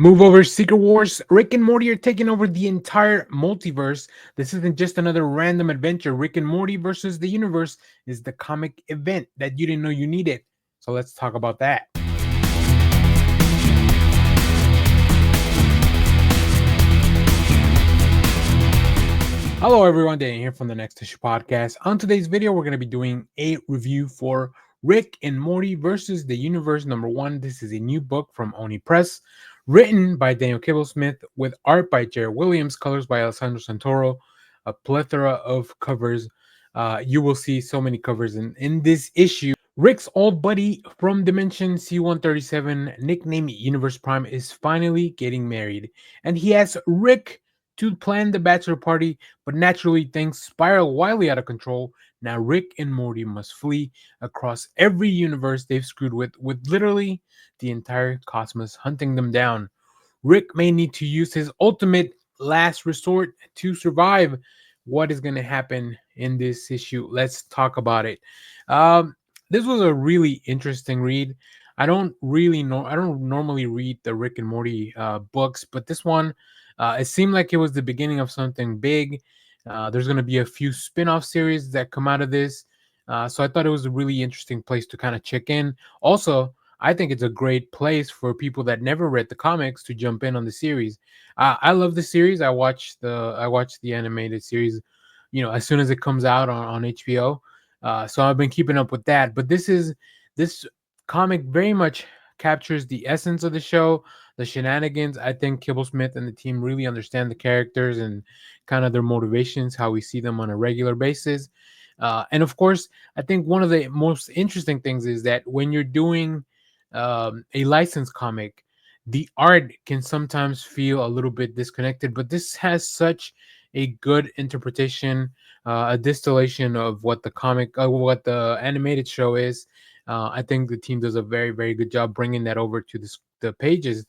Move over, Secret Wars. Rick and Morty are taking over the entire multiverse. This isn't just another random adventure. Rick and Morty versus the universe is the comic event that you didn't know you needed. So let's talk about that. Hello, everyone. Dan here from the Next Issue Podcast. On today's video, we're going to be doing a review for Rick and Morty versus the Universe #1. This is a new book from Oni Press, written by Daniel Kibblesmith, with art by Jarrett Williams, colors by Alessandro Santoro, a plethora of covers. You will see so many covers in this issue. Rick's old buddy from Dimension C137, nicknamed Universe Prime, is finally getting married, and he asks Rick to plan the bachelor party, but naturally things spiral wildly out of control. Now Rick and Morty must flee across every universe they've screwed with literally the entire cosmos hunting them down. Rick may need to use his ultimate last resort to survive. What is going to happen in this issue? Let's talk about it. This was a really interesting read. I don't normally read the Rick and Morty books, but this one, it seemed like it was the beginning of something big. There's going to be a few spin-off series that come out of this. So I thought it was a really interesting place to kind of check in. Also, I think it's a great place for people that never read the comics to jump in on the series. I love the series. I watched the animated series, as soon as it comes out on HBO. So I've been keeping up with that. But this comic very much captures the essence of the show, the shenanigans. I think Kibblesmith and the team really understand the characters and kind of their motivations, how we see them on a regular basis. And of course, I think one of the most interesting things is that when you're doing a licensed comic, the art can sometimes feel a little bit disconnected, but this has such a good interpretation, a distillation of what what the animated show is. I think the team does a very, very good job bringing that over to the pages,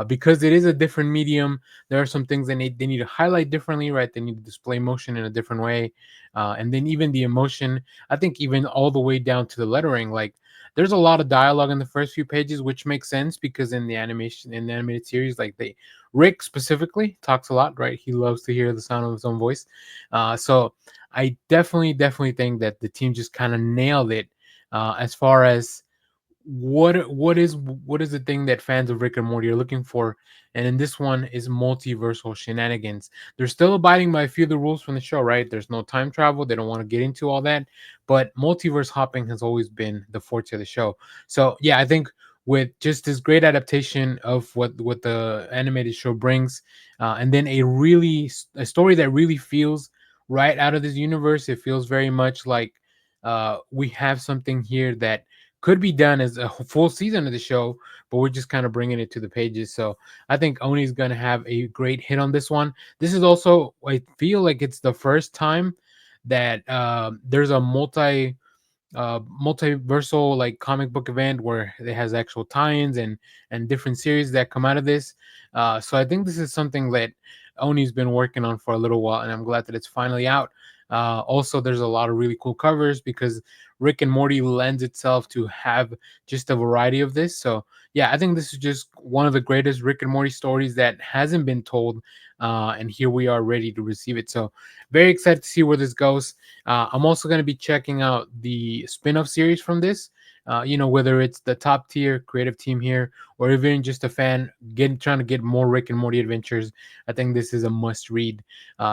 because it is a different medium. There are some things they need to highlight differently, right? They need to display emotion in a different way, and then even the emotion. I think even all the way down to the lettering, like there's a lot of dialogue in the first few pages, which makes sense because in the animated series, like Rick specifically talks a lot, right? He loves to hear the sound of his own voice. So I definitely think that the team just kind of nailed it, as far as what is the thing that fans of Rick and Morty are looking for, and in this one is multiversal shenanigans. They're still abiding by a few of the rules from the show, right? There's no time travel. They don't want to get into all that, but multiverse hopping has always been the forte of the show. So yeah, I think with just this great adaptation of what the animated show brings, and then a story that really feels right out of this universe. It feels very much like we have something here that could be done as a full season of the show, but we're just kind of bringing it to the pages. So I think Oni's going to have a great hit on this one. This is also, I feel like it's the first time that there's a multiversal like comic book event where it has actual tie-ins and different series that come out of this. So I think this is something that Oni's been working on for a little while, and I'm glad that it's finally out. Also, there's a lot of really cool covers because Rick and Morty lends itself to have just a variety of this. So yeah, I think this is just one of the greatest Rick and Morty stories that hasn't been told, and here we are ready to receive it. So very excited to see where this goes. I'm also going to be checking out the spin-off series from this. Whether it's the top tier creative team here or even just a fan trying to get more Rick and Morty adventures, I think this is a must read.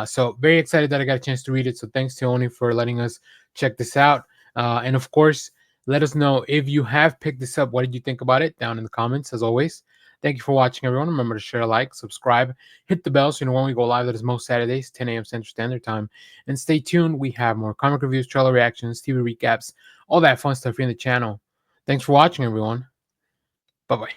So very excited that I got a chance to read it. So thanks to Oni for letting us check this out. And of course, let us know if you have picked this up. What did you think about it? Down in the comments, as always. Thank you for watching, everyone. Remember to share, like, subscribe, hit the bell so you know when we go live. That is most Saturdays, 10 a.m. Central Standard Time. And stay tuned. We have more comic reviews, trailer reactions, TV recaps, all that fun stuff here in the channel. Thanks for watching, everyone. Bye-bye.